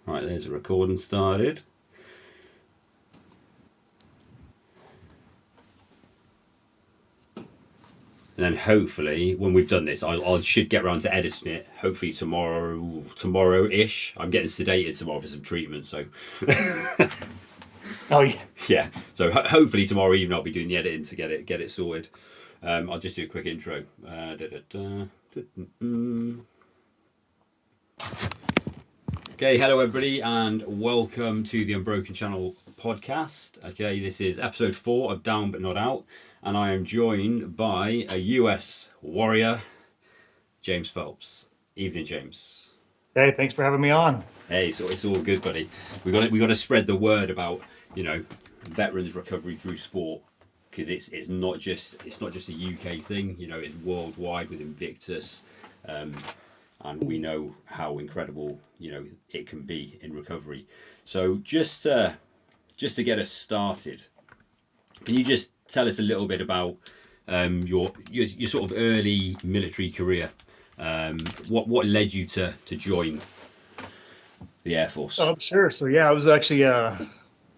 Right, there's a recording started. And then hopefully, when we've done this, I should get around to editing it. Hopefully tomorrow-ish. I'm getting sedated tomorrow for some treatment, so Oh yeah. yeah. So hopefully tomorrow evening I'll be doing the editing to get it sorted. I'll just do a quick intro. Okay, hello everybody, and welcome to the Unbroken Channel podcast. Okay, this is episode 4 of Down But Not Out, and I am joined by a US warrior, James Phelps. Evening, James. Hey, thanks for having me on. Hey, so it's all good, buddy. We got to spread the word about veterans recovery through sport, because it's not just a UK thing. It's worldwide with Invictus. And we know how incredible it can be in recovery. So just to get us started, can you just tell us a little bit about your sort of early military career? What led you to join the Air Force? Oh, sure. So yeah, I was actually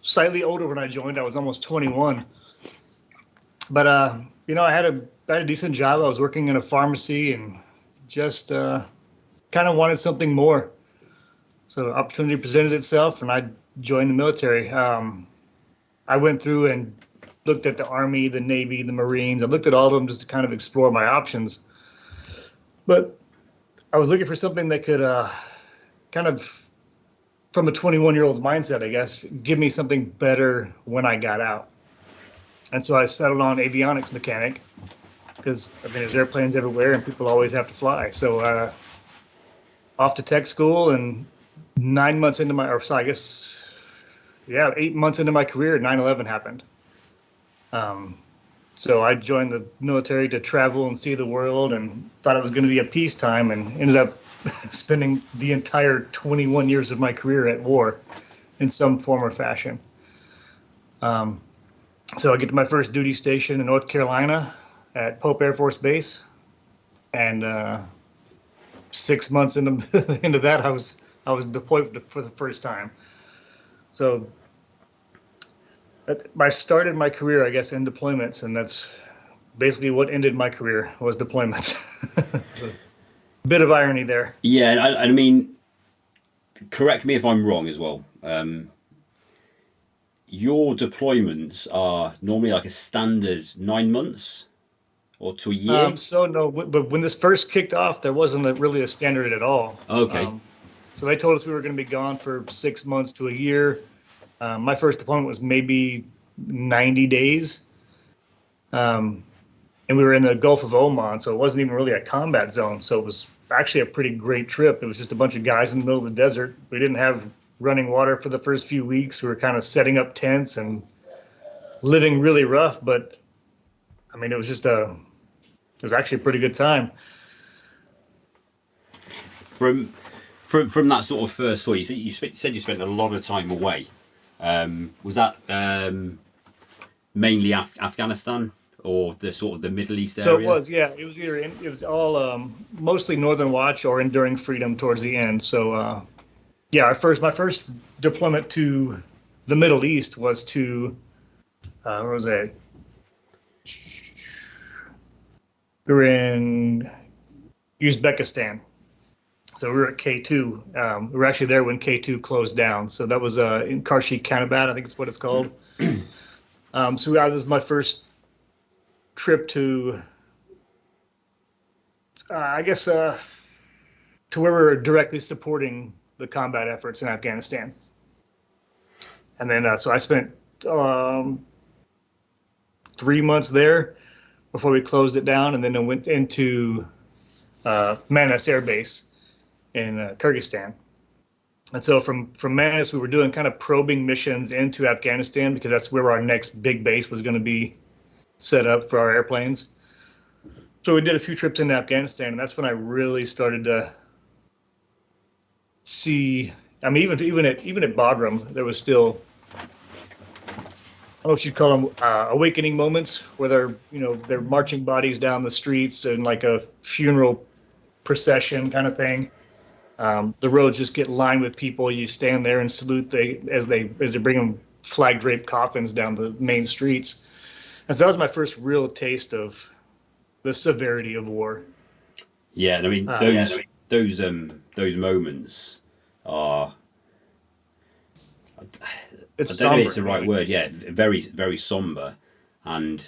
slightly older when I joined. I was almost 21. But I had a decent job. I was working in a pharmacy and just kind of wanted something more. So opportunity presented itself, and I joined the military. I went through and looked at the Army, the Navy, the Marines. I looked at all of them just to kind of explore my options. But I was looking for something that could kind of, from a 21-year-old's mindset, I guess, give me something better when I got out. And so I settled on avionics mechanic because, there's airplanes everywhere and people always have to fly. So off to tech school, and 8 months into my career, 9/11 happened. So I joined the military to travel and see the world, and thought it was going to be a peacetime, and ended up spending the entire 21 years of my career at war in some form or fashion. So I get to my first duty station in North Carolina at Pope Airforce Base, and 6 months into that, I was deployed for the first time. So I started my career, I guess, in deployments, and that's basically what ended my career, was deployments. Bit of irony there. Yeah, I mean, correct me if I'm wrong as well. Your deployments are normally like a standard 9 months or to a year. So no, but when this first kicked off, there wasn't really a standard at all. Okay. So they told us we were going to be gone for 6 months to a year. My first deployment was maybe 90 days. And we were in the Gulf of Oman, so it wasn't even really a combat zone. So it was actually a pretty great trip. It was just a bunch of guys in the middle of the desert. We didn't have running water for the first few weeks. We were kind of setting up tents and living really rough, but it was actually a pretty good time. From that sort of first tour, you said you spent a lot of time away. Was that mainly Afghanistan or the sort of the Middle East area? So it was, yeah. It was all mostly Northern Watch or Enduring Freedom towards the end. So my first deployment to the Middle East was to where was it? We were in Uzbekistan. So we were at K2. We were actually there when K2 closed down. So that was in Karshi Kanabat, I think it's what it's called. This is my first trip to, to where we were directly supporting the combat efforts in Afghanistan. And then, so I spent 3 months there before we closed it down, and then I went into Manas Air Base in Kyrgyzstan. And so from Manas, we were doing kind of probing missions into Afghanistan, because that's where our next big base was going to be set up for our airplanes. So we did a few trips into Afghanistan, and that's when I really started to see. Even at Bagram, there was still, I don't know if you'd call them awakening moments, where they're marching bodies down the streets in like a funeral procession kind of thing. The roads just get lined with people. You stand there and salute as they bring them flag draped coffins down the main streets. And so that was my first real taste of the severity of war. Yeah, and I mean those moments are, I It's don't know if somber. it's the right word. Yeah, very very somber, and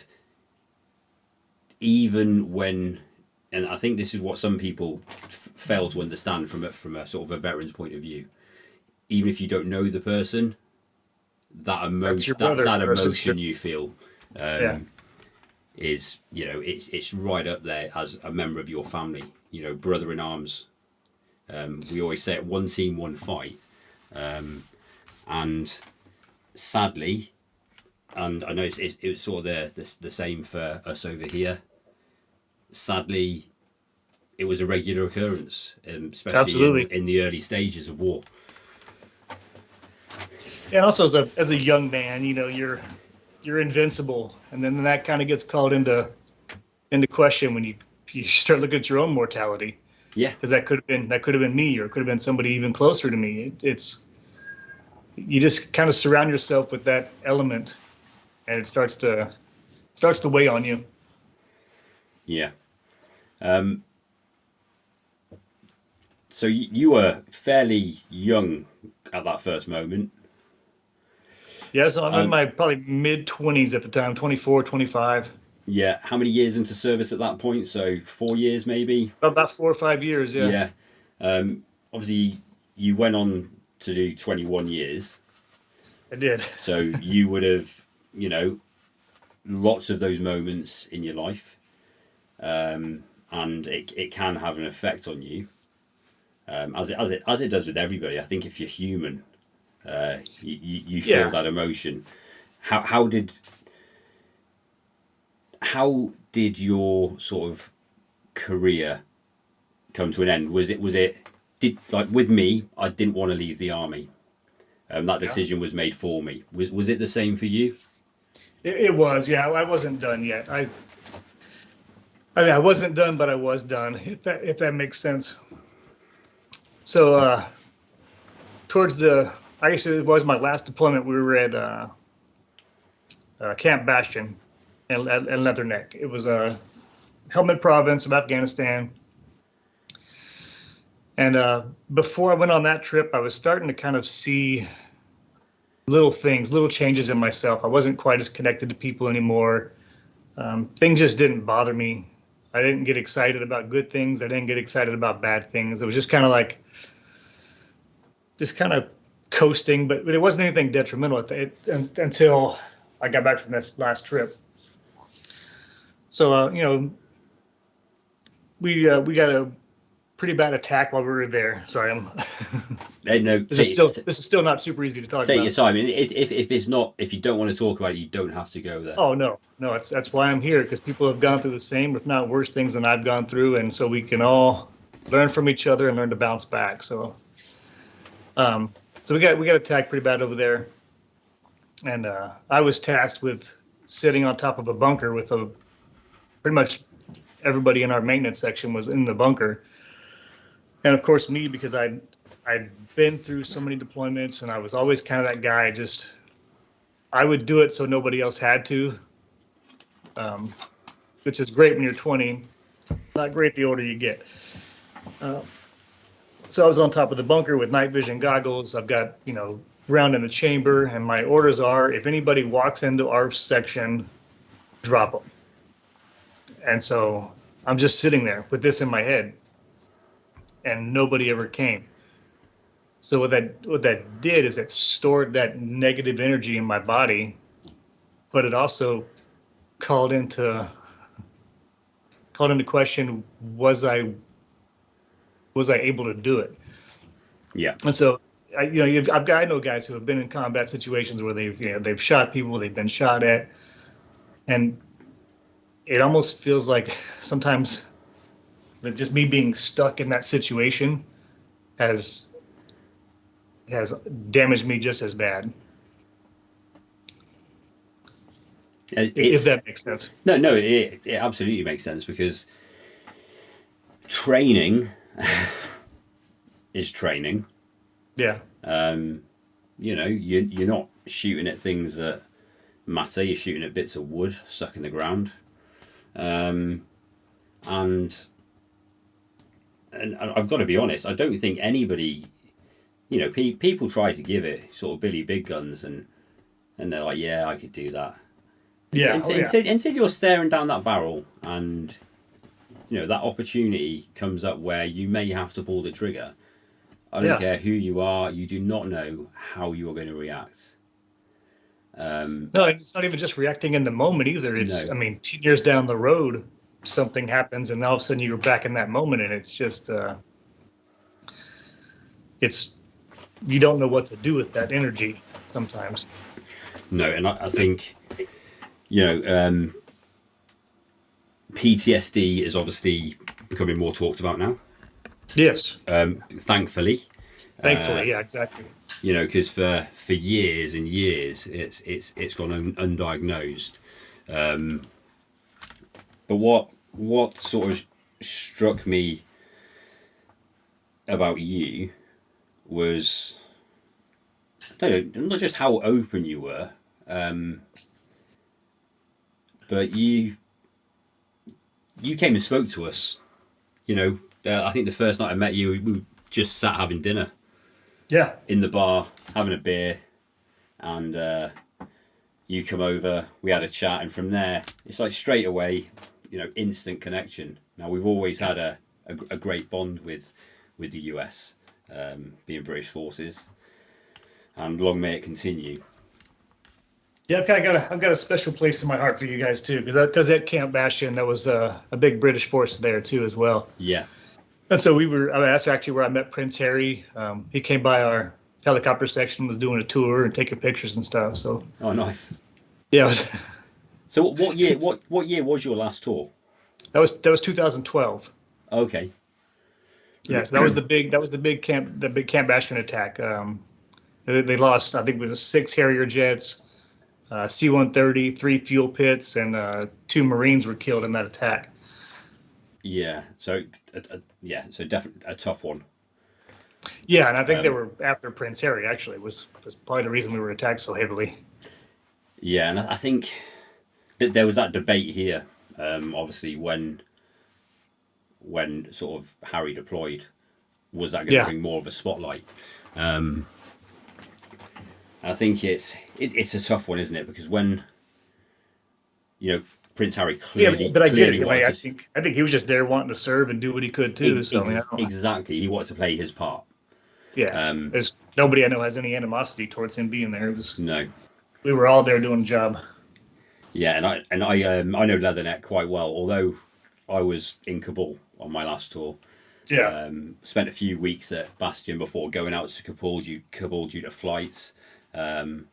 even when, and I think this is what some people fail to understand from a sort of a veteran's point of view. Even if you don't know the person, that That's emotion your brother that or sister. emotion you feel Yeah, is, it's right up there as a member of your family. Brother in arms. We always say it: one team, one fight. And sadly, and I know it was sort of the same for us over here. Sadly, it was a regular occurrence, especially absolutely. in the early stages of war. And also as a young man, you're invincible, and then that kind of gets called into question when you start looking at your own mortality, Yeah, because that could have been me, or it could have been somebody even closer to me. It's you just kind of surround yourself with that element, and it starts to weigh on you. yeah. So you were fairly young at that first moment. Yeah, so I'm in Um, my probably mid 20s at the time, 24, 25, yeah. How many years into service at that point? So 4 years, maybe. about 4 or 5 years. Yeah, Yeah. Obviously, you went on to do 21 years. I did. So you would have, lots of those moments in your life, and it can have an effect on you, as it does with everybody. I think if you're human, you feel Yeah. that emotion. How did your sort of career come to an end? Was it did like with me? I didn't want to leave the army. That Yeah. decision was made for me. Was it the same for you? It was. Yeah, I wasn't done yet. I mean, I wasn't done, but I was done. If that makes sense. So towards I guess it was my last deployment. We were at Camp Bastion and Leatherneck. It was a Helmand province of Afghanistan. And before I went on that trip, I was starting to kind of see little things, little changes in myself. I wasn't quite as connected to people anymore. Things just didn't bother me. I didn't get excited about good things. I didn't get excited about bad things. It was just kind of like, just kind of coasting, but it wasn't anything detrimental until I got back from this last trip. So, we got a pretty bad attack while we were there. Sorry, No, this is still not super easy to talk take your about. time. And if it's not, if you don't want to talk about it, you don't have to go there. Oh no, that's why I'm here, because people have gone through the same, if not worse, things than I've gone through, and so we can all learn from each other and learn to bounce back. Um, so we got attacked pretty bad over there, and I was tasked with sitting on top of a bunker with pretty much everybody in our maintenance section was in the bunker, and of course me, because I'd been through so many deployments, and I was always kind of that guy. I would do it so nobody else had to, um, which is great when you're 20. Not great the older you get. Uh, so I was on top of the bunker with night vision goggles. I've got, round in the chamber, and my orders are: if anybody walks into our section, drop them. And so I'm just sitting there with this in my head, and nobody ever came. So what that did is it stored that negative energy in my body, but it also called into question, was I able to do it? Yeah, And so I know guys who have been in combat situations where they've shot people, they've been shot at, and it almost feels like sometimes that just me being stuck in that situation has damaged me just as bad, if it's that makes sense. no, it absolutely makes sense, because training is training. Yeah. You're not shooting at things that matter. You're shooting at bits of wood stuck in the ground, and I've got to be honest. I don't think anybody, people try to give it sort of Billy Big Guns, and they're like, yeah, I could do that. Yeah. Until you're staring down that barrel, and that opportunity comes up where you may have to pull the trigger. I don't care who you are. You do not know how you are going to react. No, it's not even just reacting in the moment either. It's, No. I mean, 10 years down the road, something happens, and all of a sudden you're back in that moment, and it's just, you don't know what to do with that energy sometimes. No, and I think, PTSD is obviously becoming more talked about now. Yes. Thankfully. Yeah, exactly. Because for years and years, it's gone undiagnosed. But what sort of struck me about you was, I don't know, not just how open you were, but you came and spoke to us. I think the first night I met you, we just sat having dinner. Yeah. In the bar, having a beer, and you come over, we had a chat, and from there, it's like straight away, instant connection. Now, we've always had a great bond with the US, being British forces, and long may it continue. Yeah, I've got a special place in my heart for you guys too, because at Camp Bastion, there was a big British force there too as well. Yeah. And so that's actually where I met Prince Harry. He came by our helicopter section, was doing a tour and taking pictures and stuff. So. Oh, nice. Yeah. So what year was your last tour? That was 2012. Okay. Yes, that was the big Camp Bastion attack. They lost, I think it was 6 Harrier jets, C-130, 3 fuel pits, and 2 Marines were killed in that attack. Yeah. So definitely a tough one. Yeah, and I think they were after Prince Harry. Actually, was probably the reason we were attacked so heavily. Yeah, and I think that there was that debate here. Obviously, when sort of Harry deployed, was that going to bring more of a spotlight? I think it's a tough one, isn't it? Because when Prince Harry clearly, but I get it. I think he was just there wanting to serve and do what he could too. Exactly, he wanted to play his part. Yeah, there's nobody I know has any animosity towards him being there. No, we were all there doing the job. Yeah, and I know Leatherneck quite well. Although I was in Kabul on my last tour. Yeah. Spent a few weeks at Bastion before going out to Kabul due to flights. And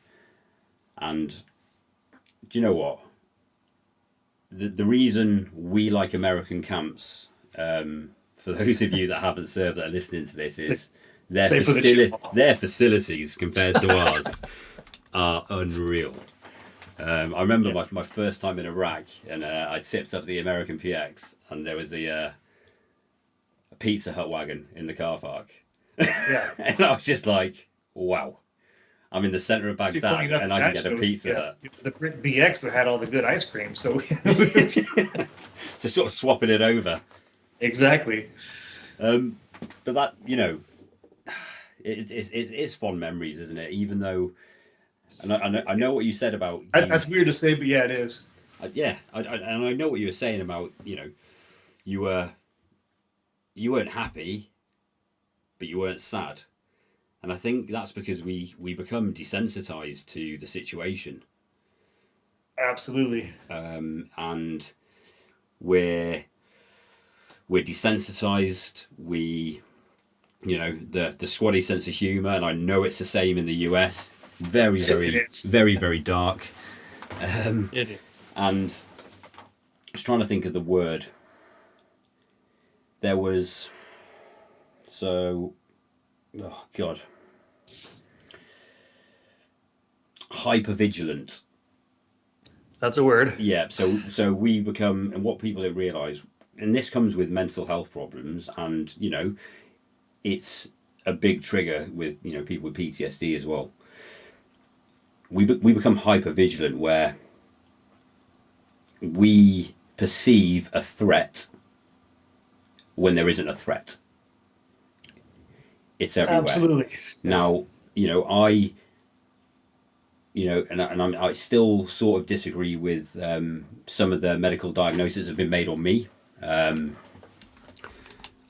do you know what? The reason we like American camps, for those of you that haven't served that are listening to this, is their facilities compared to ours are unreal. I remember my first time in Iraq, and I tipped up the American PX, and there was a Pizza Hut wagon in the car park. Yeah. And I was just like, wow. I'm in the center of Baghdad, and I can get a Pizza Hut. It was the Brit BX that had all the good ice cream, so so sort of swapping it over. Exactly. But that, it's fond memories, isn't it? Even though, and I know what you said about. That's weird to say, but yeah, it is. And I know what you were saying about, you weren't happy, but you weren't sad. And I think that's because we become desensitized to the situation. Absolutely. And we're desensitized. The squaddy sense of humor, and I know it's the same in the US. Very, very, very, very dark. It is. And I was trying to think of the word. There was, oh God, hypervigilant. That's a word. Yeah, so we become, and what people don't realise, and this comes with mental health problems, and it's a big trigger with people with PTSD as well. We become hyper vigilant where we perceive a threat when there isn't a threat. It's everywhere. Absolutely. Now, I I still sort of disagree with some of the medical diagnoses that have been made on me.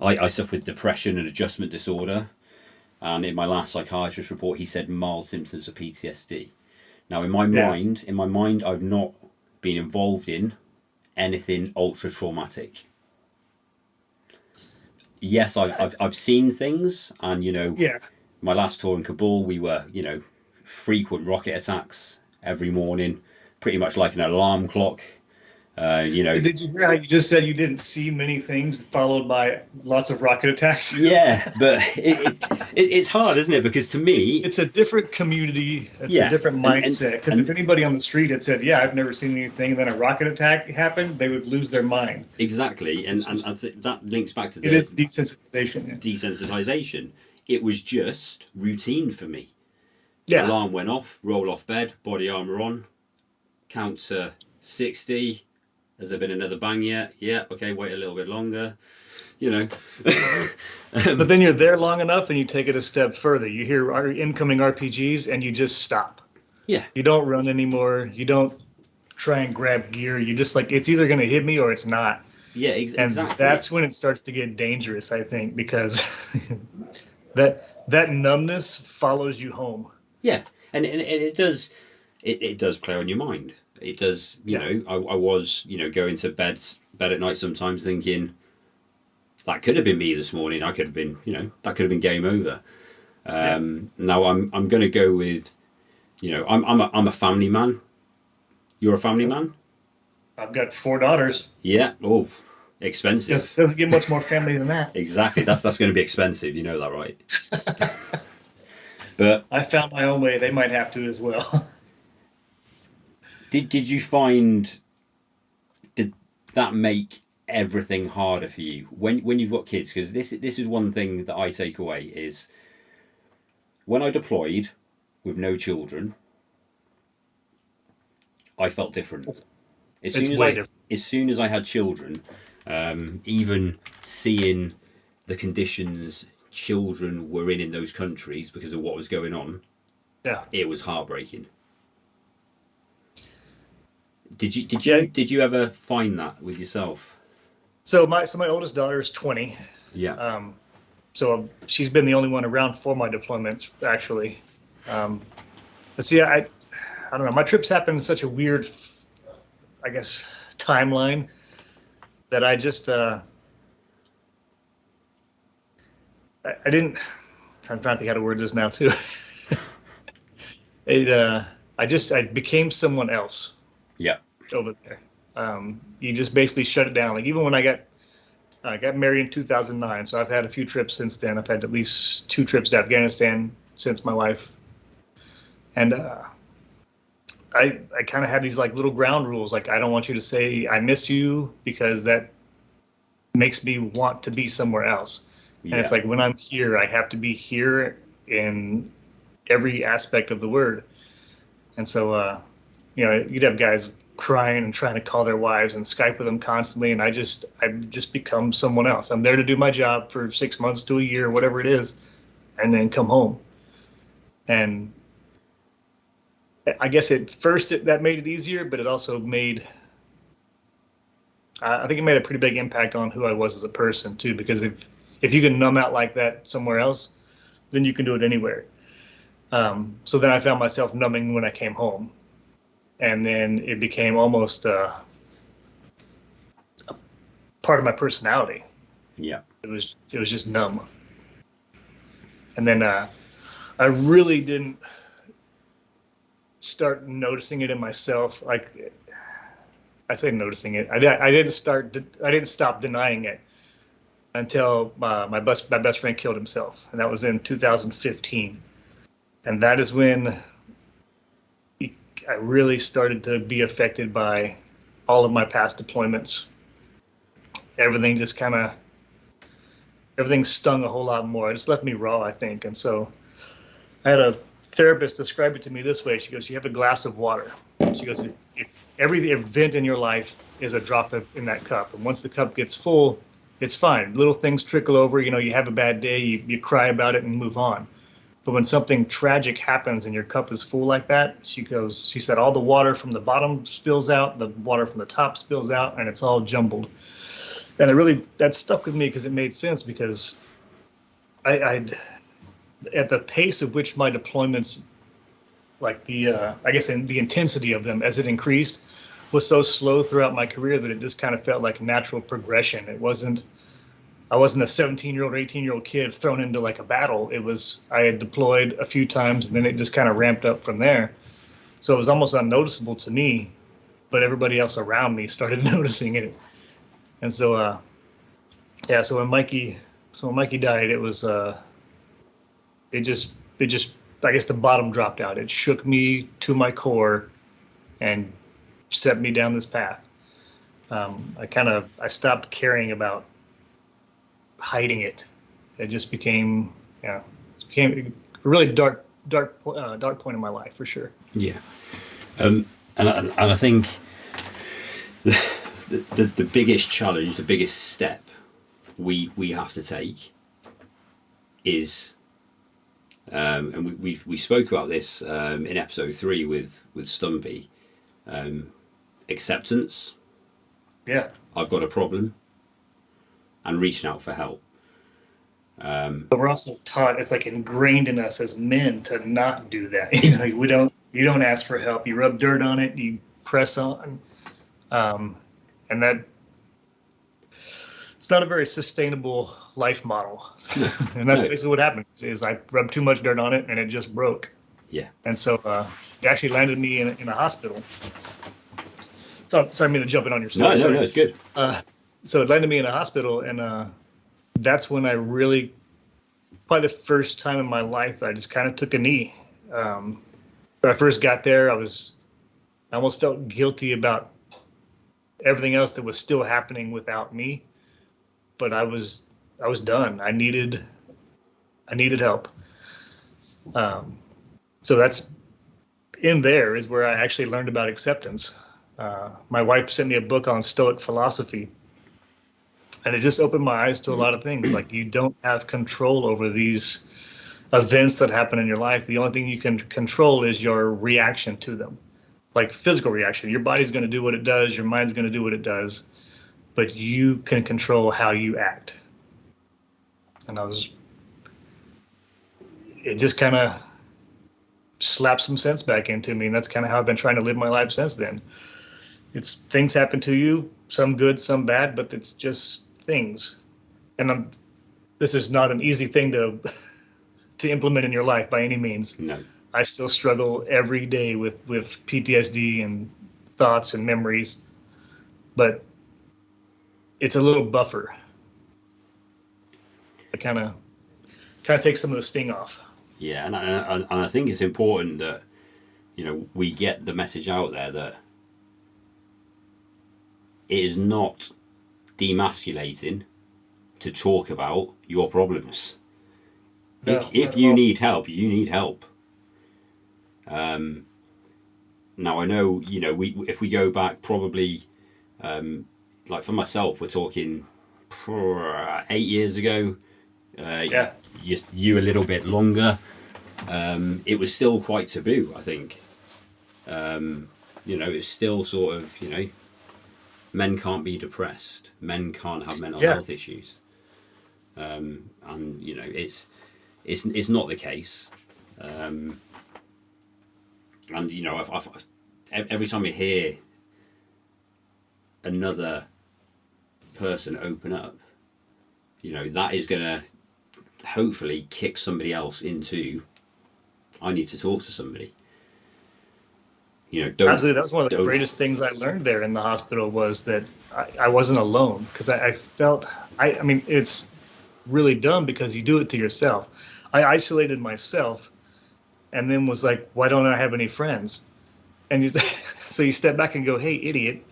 I suffer with depression and adjustment disorder, and in my last psychiatrist report, he said mild symptoms of PTSD. Now, in my mind, I've not been involved in anything ultra traumatic. Yes, I've seen things, and Yeah. my last tour in Kabul, we were frequent rocket attacks every morning, pretty much like an alarm clock. Did you hear how you just said you didn't see many things followed by lots of rocket attacks? Yeah, but it's hard, isn't it? Because to me, It's a different community. It's yeah, a different and mindset. Because if anybody on the street had said, "Yeah, I've never seen anything," and then a rocket attack happened, they would lose their mind. exactly, and I think that links back to It the is desensitization. Yeah. desensitization. It was just routine for me. Yeah. Alarm went off, roll off bed, body armor on, count to 60. Has there been another bang yet? Yeah, okay, wait a little bit longer. But then you're there long enough and you take it a step further. You hear our incoming RPGs and you just stop. Yeah. You don't run anymore. You don't try and grab gear. You just like, it's either going to hit me or it's not. Yeah, And exactly. that's when it starts to get dangerous, I think, because that numbness follows you home. Yeah, and it does play on your mind. It does, I was, going to bed at night sometimes thinking, that could have been me this morning. I could have been, that could have been game over. Now I'm going to go with, I'm a family man. You're a family man? I've got 4 daughters. Yeah. Oh, expensive. Just doesn't get much more family than that. Exactly. That's going to be expensive. You know that, right? But I found my own way. They might have to as well. Did you find, did that make everything harder for you when you've got kids? Because this is one thing that I take away is when I deployed with no children, I felt different. As soon as I had children, even seeing the conditions children were in those countries because of what was going on, it was heartbreaking. Did you ever find that with yourself? So my oldest daughter is 20. Yeah. So she's been the only one around for my deployments, actually. But see, I don't know. My trips happen in such a weird, I guess, timeline that I just I didn't. I'm trying to think how to word this now too. I became someone else. Yeah. Over there. You just basically shut it down. Like even when I got married in 2009, so I've had a few trips since then. I've had at least 2 trips to Afghanistan since my wife, and I kind of had these like little ground rules. Like I don't want you to say I miss you because that makes me want to be somewhere else. Yeah. And it's like when I'm here, I have to be here in every aspect of the word. And so, you'd have guys crying and trying to call their wives and Skype with them constantly, and I just become someone else. I'm there to do my job for 6 months to a year, whatever it is, and then come home. And I guess at first that made it easier, but it also made I think it made a pretty big impact on who I was as a person too. Because if you can numb out like that somewhere else, then you can do it anywhere. So then I found myself numbing when I came home. And then it became almost a part of my personality. Yeah. It was just numb. And then I really didn't start noticing it in myself. Like I say noticing it. I didn't stop denying it until my best friend killed himself. And that was in 2015. And that is when I really started to be affected by all of my past deployments. Everything just kind of everything stung a whole lot more. It just left me raw, I think. And so I had a therapist describe it to me this way. She goes, "You have a glass of water." She goes, if every event in your life is a drop in that cup, and once the cup gets full, it's fine. Little things trickle over. You have a bad day, you cry about it and move on. But when something tragic happens and your cup is full like that, she said, all the water from the bottom spills out, the water from the top spills out, and it's all jumbled. And that stuck with me because it made sense, because I'd at the pace of which my deployments, like I guess in the intensity of them as it increased, was so slow throughout my career that it just kind of felt like natural progression. I wasn't a 17-year-old or 18-year-old kid thrown into like a battle. I had deployed a few times, and then it just kind of ramped up from there. So it was almost unnoticeable to me, but everybody else around me started noticing it. And so, so when Mikey died, it was, it just, I guess the bottom dropped out. It shook me to my core and set me down this path. I stopped caring about hiding it. It just became a really dark point in my life, for sure. Yeah. And I think the biggest challenge, the biggest step we have to take is, and we spoke about this in episode 3 with Stumpy, acceptance. Yeah. I've got a problem, and reaching out for help. But we're also taught, it's like ingrained in us as men to not do that. You don't ask for help. You rub dirt on it. You press on, and that it's not a very sustainable life model. And that's basically what happened. Is I rubbed too much dirt on it, and it just broke. Yeah. And so it actually landed me in a hospital. So sorry, I'm going to jump in on your story. No, it's good. So it landed me in a hospital, and that's when I really, probably the first time in my life, I just kind of took a knee. When I first got there, I almost felt guilty about everything else that was still happening without me. But I was done. I needed help. So that's in there is where I actually learned about acceptance. My wife sent me a book on Stoic philosophy, and it just opened my eyes to a lot of things. Like, you don't have control over these events that happen in your life. The only thing you can control is your reaction to them, like physical reaction. Your body's going to do what it does. Your mind's going to do what it does, but you can control how you act. And it just kind of slapped some sense back into me. And that's kind of how I've been trying to live my life since then. It's things happen to you, some good, some bad, but it's just things. And this is not an easy thing to implement in your life by any means. No. I still struggle every day with PTSD and thoughts and memories, but it's a little buffer. It kind of takes some of the sting off. Yeah, and I think it's important that we get the message out there that it is not demasculating to talk about your problems. If you need help, you need help. Now I know, if we go back probably, like for myself, we're talking 8 years ago. You a little bit longer. It was still quite taboo, I think. It's still sort of, men can't be depressed. Men can't have mental health issues. And it's not the case. And I've every time you hear another person open up, that is gonna hopefully kick somebody else into, I need to talk to somebody. Absolutely, that was one of the greatest things I learned there in the hospital, was that I wasn't alone, because I felt, I mean, it's really dumb because you do it to yourself. I isolated myself and then was like, why don't I have any friends? And so you step back and go, hey, idiot,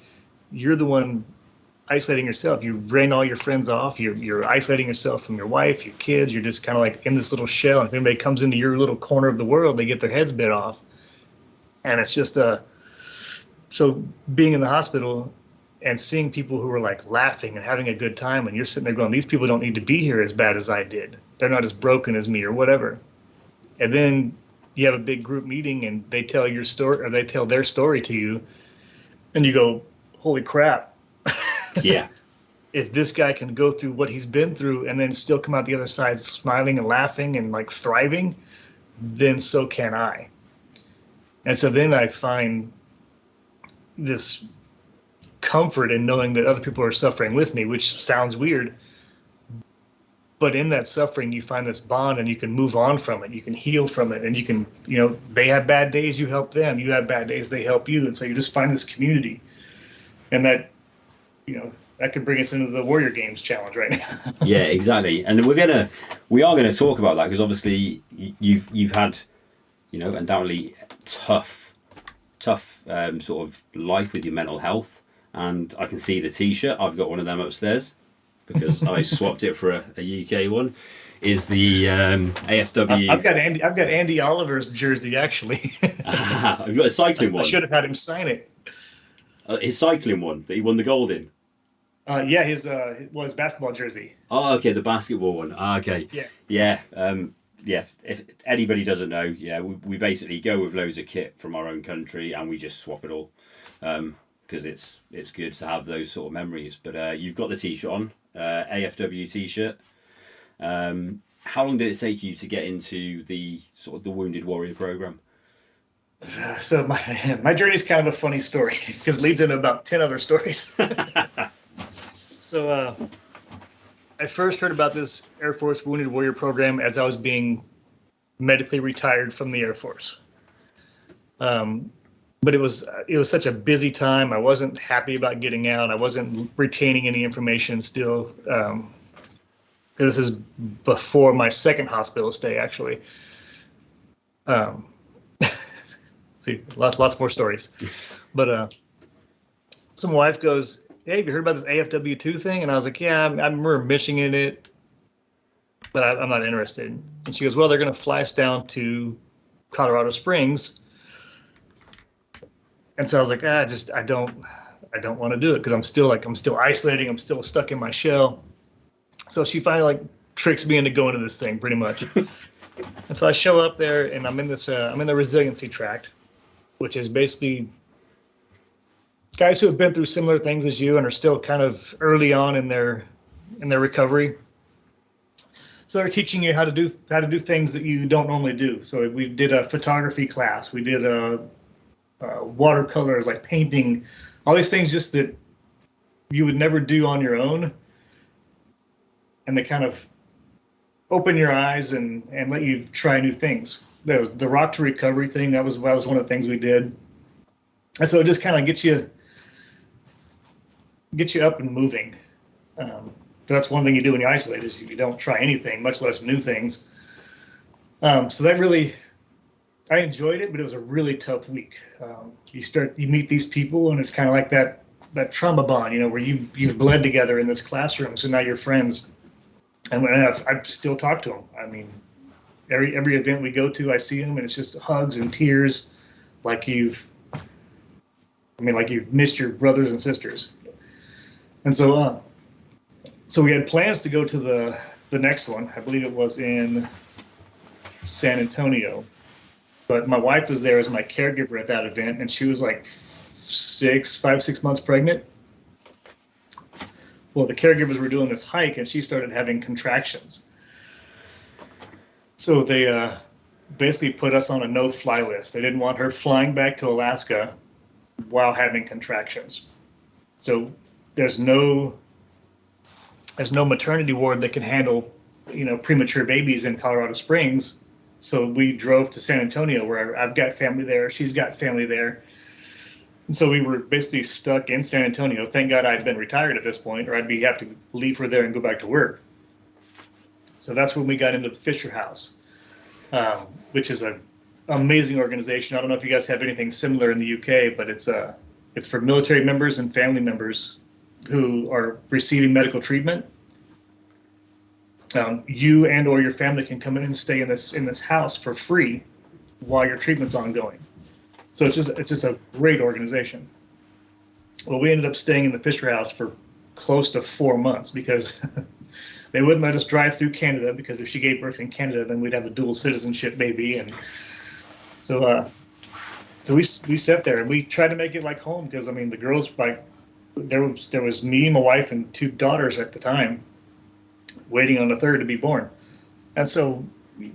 you're the one isolating yourself. You ran all your friends off. You're isolating yourself from your wife, your kids. You're just kind of like in this little shell. And if anybody comes into your little corner of the world, they get their heads bit off. And it's just so being in the hospital and seeing people who are like laughing and having a good time, and you're sitting there going, these people don't need to be here as bad as I did. They're not as broken as me or whatever. And then you have a big group meeting and they tell your story, or they tell their story to you, and you go, holy crap. Yeah. If this guy can go through what he's been through and then still come out the other side smiling and laughing and like thriving, then so can I. And so then I find this comfort in knowing that other people are suffering with me, which sounds weird. But in that suffering, you find this bond and you can move on from it. You can heal from it. And you can, they have bad days, you help them. You have bad days, they help you. And so you just find this community. And that, that could bring us into the Warrior Games challenge right now. Yeah, exactly. And we are gonna talk about that, because obviously you've had, undoubtedly tough sort of life with your mental health. And I can see the T-shirt. I've got one of them upstairs because I swapped it for a UK one. Is the AFW? I've got Andy Oliver's jersey actually. I've got a cycling one. I should have had him sign it. His cycling one that he won the gold in. Yeah, his basketball jersey. Oh, okay, the basketball one. Okay. Yeah. Yeah. If anybody doesn't know, we basically go with loads of kit from our own country and we just swap it all, because it's good to have those sort of memories. But you've got the T-shirt on, AFW T-shirt. How long did it take you to get into the sort of the Wounded Warrior program? So my journey is kind of a funny story because it leads into about 10 other stories. So I first heard about this Air Force Wounded Warrior program as I was being medically retired from the Air Force. But it was such a busy time. I wasn't happy about getting out. I wasn't retaining any information still. This is before my second hospital stay, actually. See, lots more stories. But so my wife goes, hey, have you heard about this AFW2 thing? And I was like, yeah, I remember mentioning it, but I'm not interested. And she goes, well, they're going to fly us down to Colorado Springs. And so I was like, I don't want to do it because I'm still isolating. I'm still stuck in my shell. So she finally tricks me into going to this thing pretty much. And so I show up there and I'm in the resiliency tract, which is basically guys who have been through similar things as you and are still kind of early on in their recovery. So they're teaching you how to do things that you don't normally do. So we did a photography class. We did watercolors, like painting, all these things just that you would never do on your own. And they kind of open your eyes and let you try new things. There was the rock to recovery thing. That was one of the things we did. And so it just kind of gets you up and moving. That's one thing you do when you isolate is you don't try anything, much less new things. So that really, I enjoyed it, but it was a really tough week. You meet these people and it's kind of like that trauma bond, where you've bled together in this classroom. So now you're friends. And I still talk to them. I mean, every event we go to, I see them and it's just hugs and tears like you've missed your brothers and sisters. And so we had plans to go to the next one. I believe it was in San Antonio. But my wife was there as my caregiver at that event, and she was like 5-6 months pregnant. Well, the caregivers were doing this hike, and she started having contractions. So they basically put us on a no-fly list. They didn't want her flying back to Alaska while having contractions. So there's no maternity ward that can handle, premature babies in Colorado Springs. So we drove to San Antonio, where I've got family there. She's got family there. And so we were basically stuck in San Antonio. Thank God I'd been retired at this point, or I'd have to leave her there and go back to work. So that's when we got into the Fisher House, which is an amazing organization. I don't know if you guys have anything similar in the UK, but it's for military members and family members who are receiving medical treatment, you and or your family can come in and stay in this house for free while your treatment's ongoing. So it's just a great organization. Well, we ended up staying in the Fisher House for close to 4 months because they wouldn't let us drive through Canada, because if she gave birth in Canada, then we'd have a dual citizenship baby. And so we sat there and we tried to make it like home, because I mean the girls, like, there was me, my wife, and 2 daughters at the time, waiting on the third to be born. And so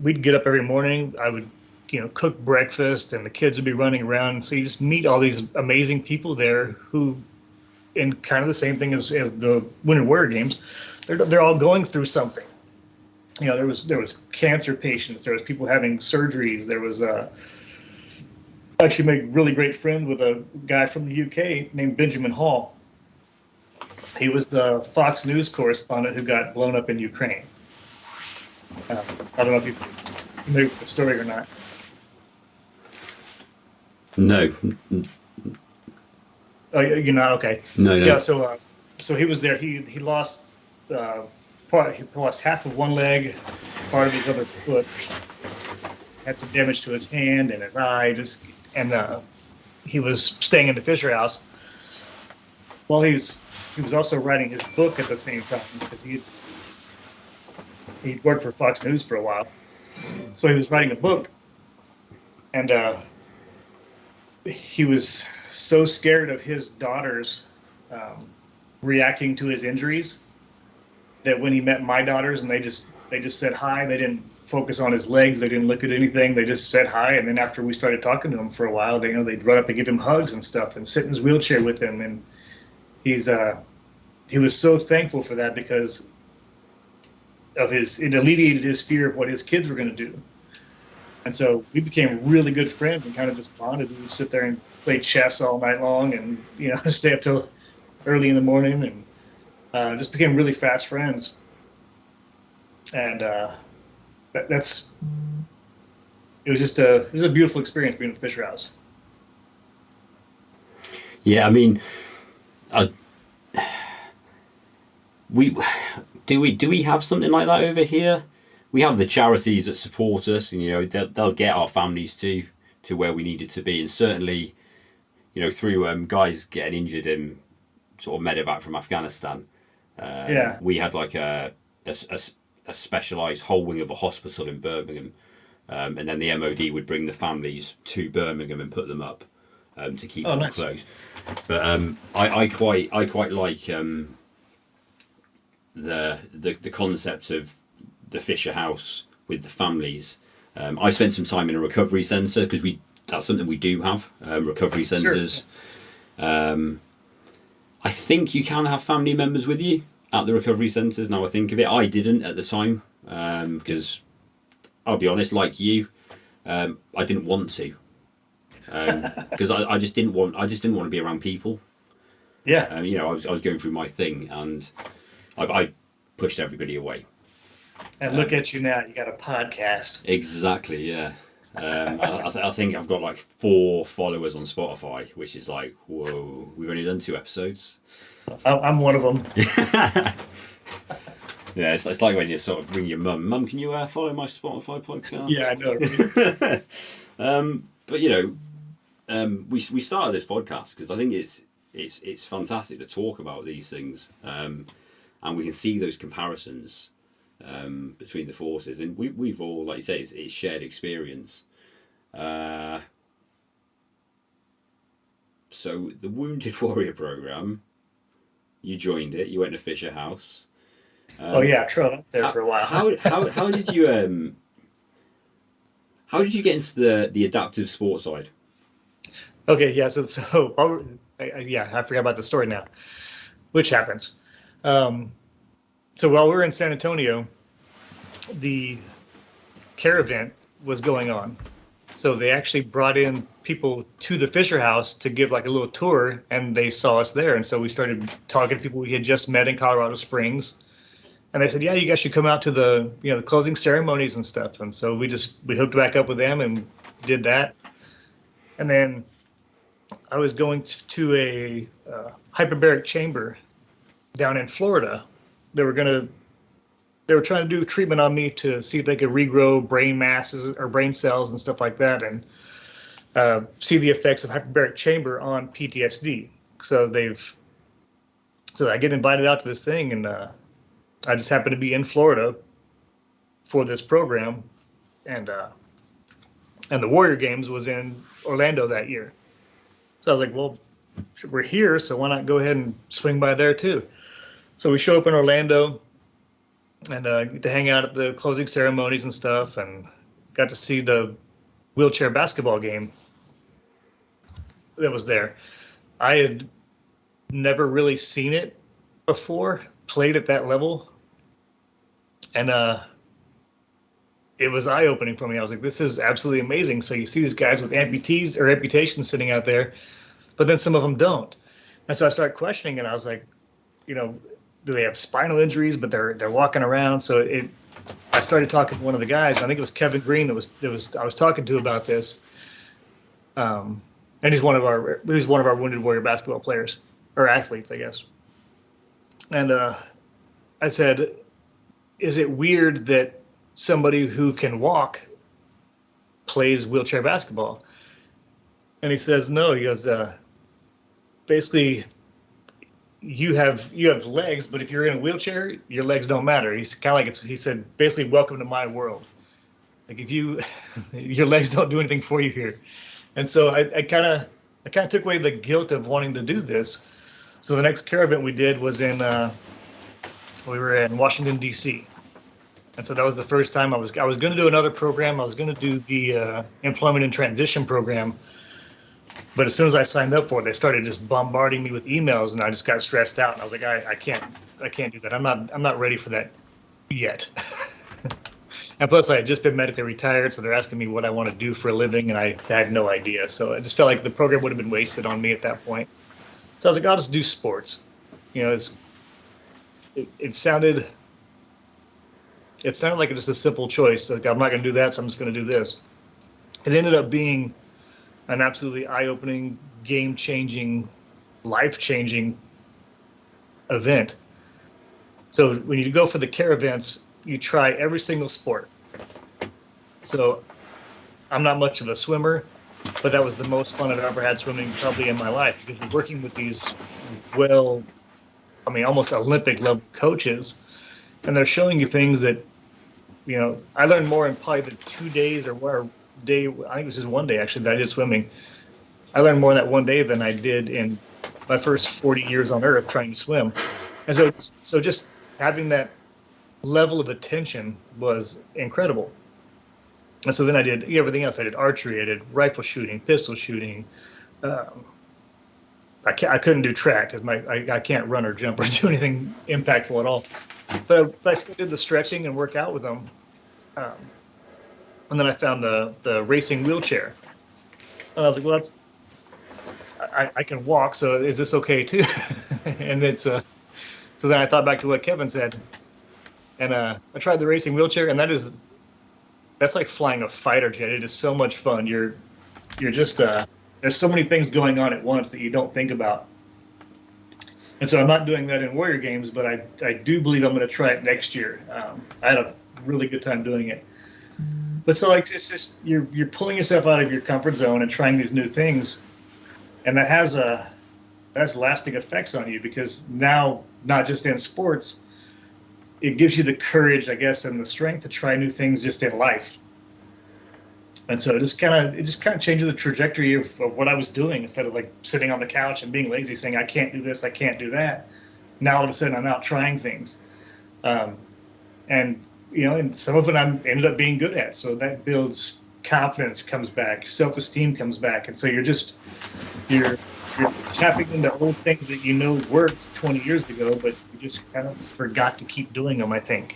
we'd get up every morning. I would, cook breakfast, and the kids would be running around. So you just meet all these amazing people there who, in kind of the same thing as the Winter Warrior Games, they're all going through something. There was cancer patients, there was people having surgeries, there was actually made a really great friend with a guy from the UK named Benjamin Hall. He was the Fox News correspondent who got blown up in Ukraine. I don't know if you're familiar with the story or not. No. Oh, you're not? Okay. No. Yeah. So he was there. He lost he lost half of one leg, part of his other foot. Had some damage to his hand and his eye. He was staying in the Fisher House. Well, he was also writing his book at the same time, because he'd worked for Fox News for a while. So he was writing a book, and he was so scared of his daughters reacting to his injuries that when he met my daughters and they just said hi, they didn't focus on his legs, they didn't look at anything, they just said hi. And then after we started talking to him for a while, they'd run up and give him hugs and stuff and sit in his wheelchair with him. And he was so thankful for that, because it alleviated his fear of what his kids were going to do. And so we became really good friends and kind of just bonded. We would sit there and play chess all night long, and stay up till early in the morning, and just became really fast friends. And it was a beautiful experience being at the Fisher House. Yeah, I mean, do we have something like that over here? We have the charities that support us, and they'll get our families to where we needed to be, and certainly, through guys getting injured in sort of medevac from Afghanistan. We had like a specialised whole wing of a hospital in Birmingham, and then the MOD would bring the families to Birmingham and put them up to keep them nice. close. But I quite like the concept of the Fisher House with the families. I spent some time in a recovery centre, because that's something we do have, recovery centres. Sure. I think you can have family members with you at the recovery centres, now I think of it. I didn't at the time, because I'll be honest, like you, I didn't want to, because I just didn't want to be around people. Yeah. I was going through my thing, and I pushed everybody away. And look at you now, you got a podcast. Exactly, yeah. I think I've got like 4 followers on Spotify, which is like, whoa, we've only done 2 episodes. I'm one of them. Yeah, it's like when you sort of ring your mum, can you follow my Spotify podcast? Yeah, I know. But we started this podcast because I think it's fantastic to talk about these things, and we can see those comparisons between the forces, and we've all, like you say, it's shared experience. So the Wounded Warrior program, you joined it. You went to Fisher House. I trailed up there for a while. How did you get into the adaptive sport side? Okay, yeah. So I forgot about the story now, which happens. So while we were in San Antonio, the care event was going on. So they actually brought in people to the Fisher House to give like a little tour, and they saw us there. And so we started talking to people we had just met in Colorado Springs. And they said, yeah, you guys should come out to the the closing ceremonies and stuff. And so we hooked back up with them and did that. And then I was going to a hyperbaric chamber down in Florida. They were gonna they were trying to do treatment on me to see if they could regrow brain masses or brain cells and stuff like that, and see the effects of hyperbaric chamber on PTSD. So I get invited out to this thing, and I just happened to be in Florida for this program, and the Warrior Games was in Orlando that year. So I was like, well, we're here, so why not go ahead and swing by there too? So we show up in Orlando and get to hang out at the closing ceremonies and stuff, and got to see the wheelchair basketball game that was there. I had never really seen it before, played at that level, and it was eye-opening for me. I was like, this is absolutely amazing. So you see these guys with amputees or amputations sitting out there, but then some of them don't. And so I started questioning, and I was like, do they have spinal injuries, but they're walking around? So I started talking to one of the guys. I think it was Kevin Green I was talking to about this. And he's one of our Wounded Warrior basketball players, or athletes, I guess. And I said, is it weird that somebody who can walk plays wheelchair basketball? And he says, no. He goes, basically, you have legs, but if you're in a wheelchair, your legs don't matter. He's kind of like, he said, basically, welcome to my world. Like, if your legs don't do anything for you here. And so I kind of took away the guilt of wanting to do this. So the next care event we did was we were in Washington, D.C. And so that was the first time I was going to do another program. I was going to do the employment and transition program. But as soon as I signed up for it, they started just bombarding me with emails, and I just got stressed out. And I was like, I can't do that. I'm not ready for that yet. And plus, I had just been medically retired, so they're asking me what I want to do for a living, and I had no idea. So I just felt like the program would have been wasted on me at that point. So I was like, I'll just do sports. It sounded like just a simple choice. Like, I'm not going to do that, so I'm just going to do this. It ended up being an absolutely eye-opening, game-changing, life-changing event. So when you go for the care events, you try every single sport. So I'm not much of a swimmer, but that was the most fun I've ever had swimming probably in my life, because you're working with these almost Olympic level coaches, and they're showing you things that, I learned more in probably the 2 days or day, I think it was just 1 day actually that I did swimming. I learned more in that 1 day than I did in my first 40 years on Earth trying to swim. And so just having that level of attention was incredible. And so then I did everything else. I did archery, I did rifle shooting, pistol shooting. I couldn't do track because I can't run or jump or do anything impactful at all. But I still did the stretching and work out with them. And then I found the racing wheelchair. And I was like, well, I can walk, so is this okay too? And so then I thought back to what Kevin said. And I tried the racing wheelchair, and that's like flying a fighter jet. It is so much fun. You're just there's so many things going on at once that you don't think about. And so I'm not doing that in Warrior Games, but I do believe I'm going to try it next year. I had a really good time doing it. But so it's just you're pulling yourself out of your comfort zone and trying these new things, and that has lasting effects on you, because now, not just in sports, it gives you the courage, I guess, and the strength to try new things just in life. And so it just kind of changes the trajectory of what I was doing. Instead of like sitting on the couch and being lazy, saying I can't do this, I can't do that. Now all of a sudden I'm out trying things, and some of it I ended up being good at. So that builds confidence, comes back, self-esteem comes back, and so you're tapping into old things that worked 20 years ago, but you just kind of forgot to keep doing them, I think.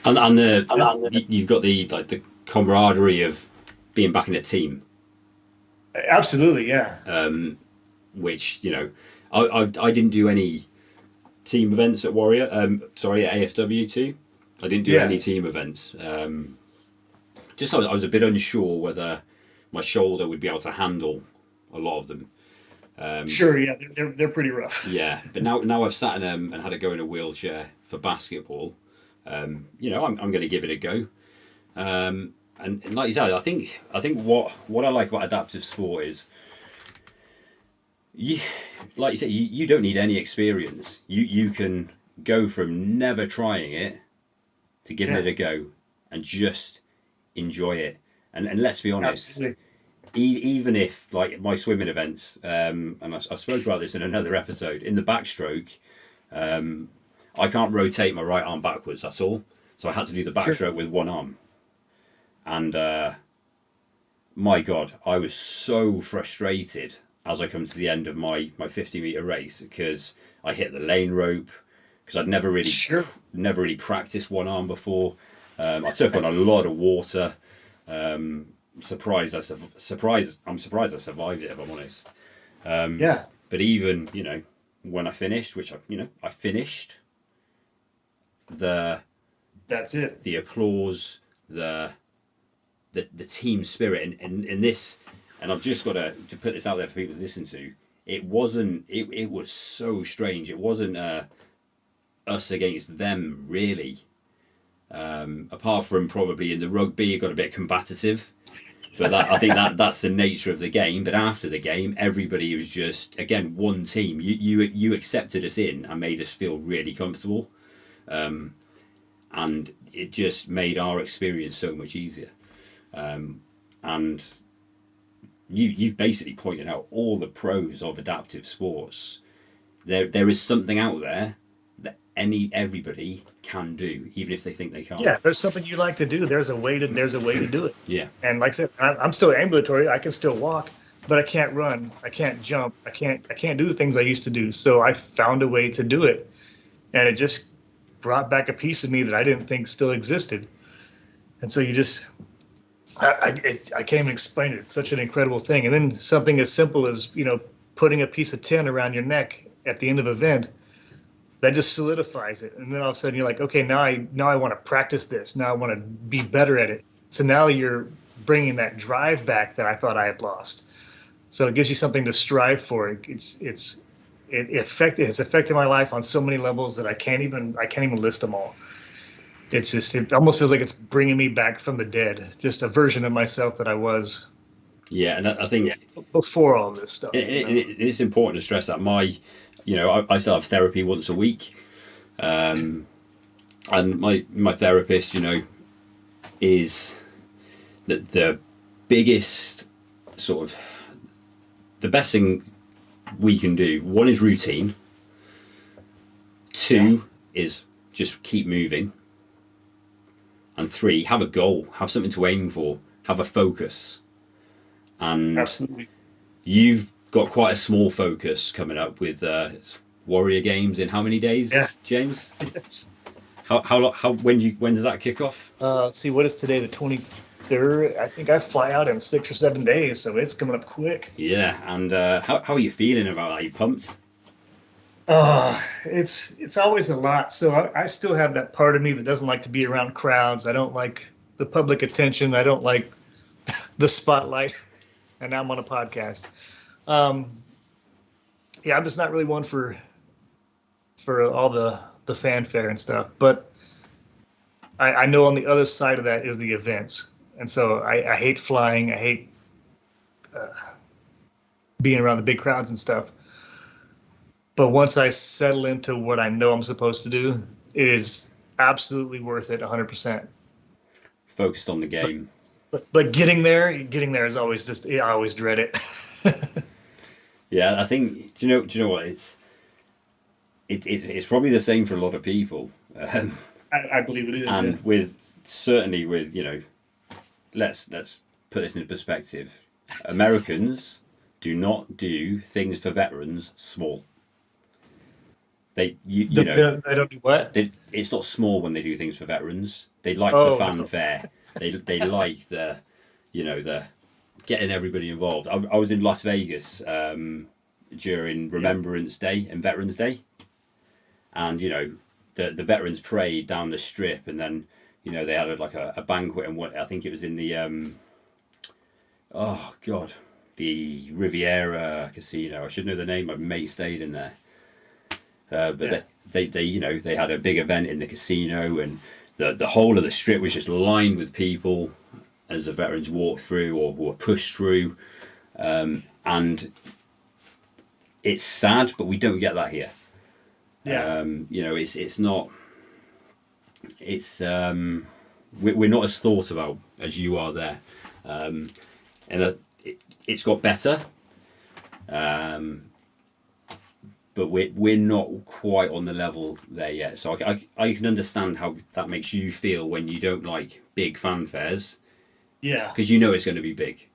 You've got the camaraderie of being back in a team. Absolutely, yeah. Which I didn't do any team events at Warrior. At AFW too. I didn't do any team events. Just I was a bit unsure whether my shoulder would be able to handle a lot of them. Sure, yeah, they're pretty rough. Yeah, but now I've sat in them and had to go in a wheelchair for basketball. I'm going to give it a go. And like you said, I think what I like about adaptive sport is you, like you said, you don't need any experience. You can go from never trying it to giving Yeah, it a go and just enjoy it. And let's be honest, absolutely. even if like my swimming events, and I spoke about this in another episode, in the backstroke, I can't rotate my right arm backwards at all, so I had to do the Sure. backstroke with one arm, and my God, I was so frustrated as I come to the end of my 50-meter race because I hit the lane rope because I'd Sure. never really practiced one arm before. I took on a lot of water. I'm surprised I survived it, if I'm honest. Yeah, But even when I finished, which I finished, the that's it. the applause, the team spirit, and this, and I've just got to put this out there for people to listen to. It was so strange. It wasn't us against them really. Apart from probably in the rugby, it got a bit combative. But I think that's the nature of the game. But after the game, everybody was just again one team. You accepted us in and made us feel really comfortable, and it just made our experience so much easier. And you've basically pointed out all the pros of adaptive sports. There is something out there that everybody can do, even if they think they can't. Yeah, there's something you like to do. There's a way to do it. Yeah, And like I said, I'm still ambulatory. I can still walk, but I can't run. I can't jump. I can't do the things I used to do. So I found a way to do it, and it just brought back a piece of me that I didn't think still existed. And so you just, I can't even explain it. It's such an incredible thing. And then something as simple as putting a piece of tin around your neck at the end of an event, that just solidifies it. And then all of a sudden you're like, okay, now I want to practice this. Now I want to be better at it. So now you're bringing that drive back that I thought I had lost. So it gives you something to strive for. It's affected my life on so many levels that I can't even list them all. It almost feels like it's bringing me back from the dead, just a version of myself that I was yeah, and I think before all this stuff. it's important to stress that I still have therapy once a week, and my therapist, is that the biggest sort of the best thing we can do. One is routine. Two is just keep moving. And three, have a goal, have something to aim for, have a focus. And Absolutely. you've got quite a small focus coming up with Warrior Games in how many days, Yeah. James? Yes. When does that kick off? Let's see, what is today? The 23rd. I think I fly out in 6 or 7 days, so it's coming up quick. Yeah, and how are you feeling about that? Are you pumped? It's always a lot. So I still have that part of me that doesn't like to be around crowds. I don't like the public attention. I don't like the spotlight. And now I'm on a podcast. Yeah, I'm just not really one for all the fanfare and stuff. But I know on the other side of that is the events, and so I hate flying. I hate being around the big crowds and stuff. But once I settle into what I know I'm supposed to do, it is absolutely worth it, 100%. Focused on the game. But getting there is always just, I always dread it. Yeah, I think. Do you know what? It's probably the same for a lot of people. I believe it is. And Yeah. certainly with let's put this into perspective. Americans do not do things for veterans small. They They don't do what? it's not small when they do things for veterans. They like Oh, the fanfare. They like the getting everybody involved. I was in Las Vegas during Remembrance Day and Veterans Day, and the veterans parade down the strip, and then they had like a banquet, and what I think it was in the oh god, the Riviera Casino. I should know the name. My mate stayed in there. But they you know, they had a big event in the casino, and the whole of the strip was just lined with people as the veterans walked through or were pushed through. And it's sad, but we don't get that here. Yeah. You know, it's not. We're not as thought about as you are there, and it's got better, but we're not quite on the level there yet. So I can understand how that makes you feel when you don't like big fanfares, Yeah. because you know it's going to be big.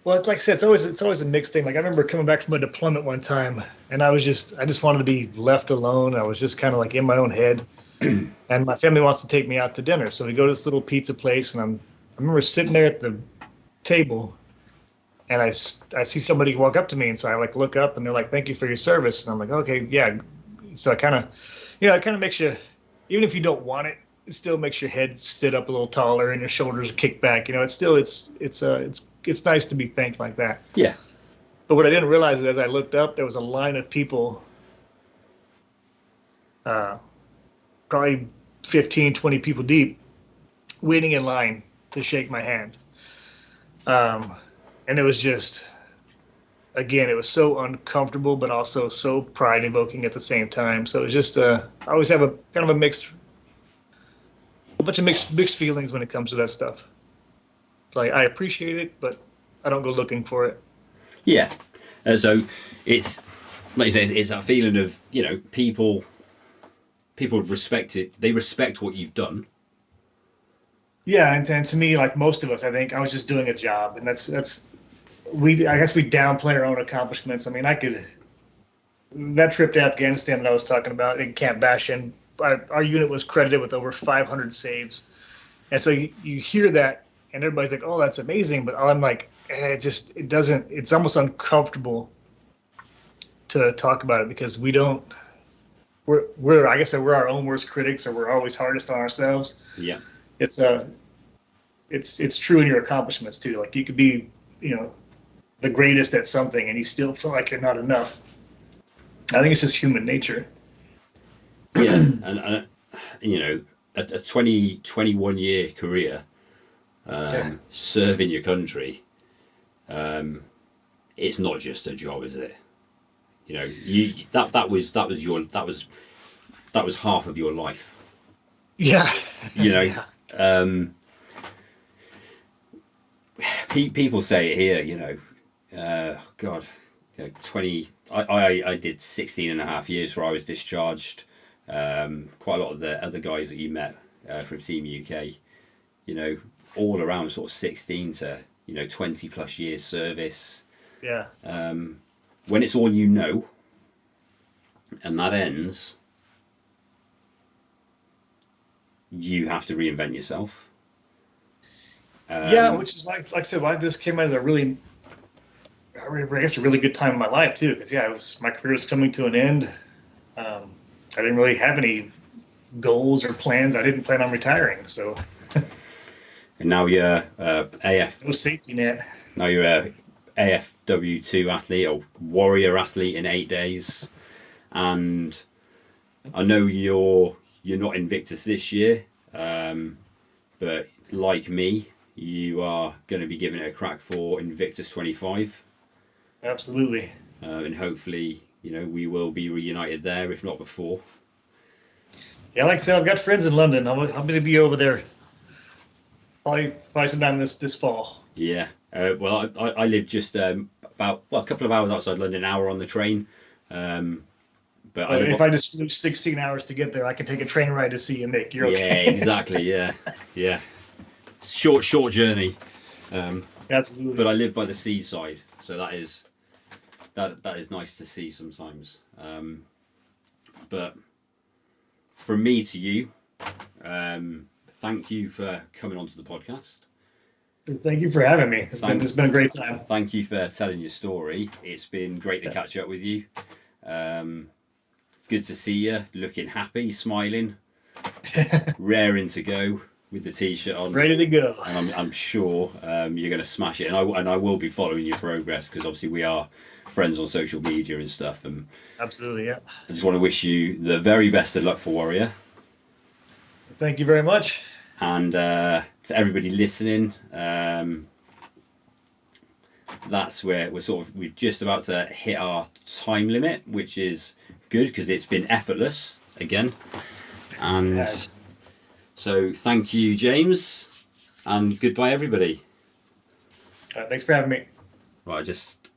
Well, it's like I said, it's always a mixed thing. Like I remember coming back from a deployment one time, and I just wanted to be left alone. I was just kind of like in my own head, and my family wants to take me out to dinner, so we go to this little pizza place, and I remember sitting there at the table, and I see somebody walk up to me, and so I like look up, and they're like, "Thank you for your service," and I'm like, "Okay, yeah." So it kind of makes you, even if you don't want it, it still makes your head sit up a little taller and your shoulders kick back. You know, it's nice to be thanked like that. Yeah. But what I didn't realize is as I looked up, there was a line of people, probably 15, 20 people deep, waiting in line to shake my hand. And it was just, again, it was so uncomfortable, but also so pride evoking at the same time. So it was just, I always have a kind of a bunch of mixed feelings when it comes to that stuff. Like I appreciate it, but I don't go looking for it. Yeah. So it's, like you say, it's that feeling of, you know, people respect it. They respect what you've done. Yeah, and to me, like most of us, I think I was just doing a job, and I guess we downplay our own accomplishments. I mean, that trip to Afghanistan that I was talking about in Camp Bastion, our unit was credited with over 500 saves, and so you hear that, and everybody's like, "Oh, that's amazing," but I'm like, it doesn't. It's almost uncomfortable to talk about it because we don't. We're I guess we're our own worst critics, or we're always hardest on ourselves. Yeah. It's true in your accomplishments too. Like you could be, you know, the greatest at something, and you still feel like you're not enough. I think it's just human nature. Yeah, and you know, a 21 year career, serving your country, it's not just a job, is it? You know, that was half of your life. Yeah. You know, Yeah. People say it here. You know, God, you know, 20. I did 16 and a half years where I was discharged. Quite a lot of the other guys that you met from Team UK, you know, all around sort of 16 to, you know, 20 plus years service. Yeah. When it's all you know, and that ends, you have to reinvent yourself. Yeah, which is like I said, why this came out as a really good time in my life too, because my career was coming to an end. I didn't really have any goals or plans. I didn't plan on retiring, so. And now you're AF. No safety net. Now you're a AFW2 athlete or warrior athlete in 8 days, and I know you're not Invictus this year, but like me, you are going to be giving it a crack for Invictus 25. Absolutely. And hopefully, you know, we will be reunited there, if not before. Yeah, like I said, I've got friends in London. I'm going to be over there probably sometime this fall. Yeah. Well, I live just a couple of hours outside London, an hour on the train. But if I just flew 16 hours to get there, I can take a train ride to see you, Nick. You're okay. Yeah, exactly. Yeah, yeah. Short journey. Absolutely. But I live by the seaside, so that is nice to see sometimes. But from me to you, thank you for coming onto the podcast. Thank you for having me. It's been a great time. Thank you for telling your story. It's been great to catch up with you. Good to see you, looking happy, smiling, raring to go, with the t-shirt on, Ready to go. and I'm sure you're going to smash it. And I will be following your progress, because obviously we are friends on social media and stuff. And Absolutely, yeah. I just want to wish you the very best of luck for Warrior. Thank you very much. And to everybody listening, that's where we're just about to hit our time limit, which is good because it's been effortless again. And Yes. so thank you, James, and goodbye, everybody. Thanks for having me. Right, just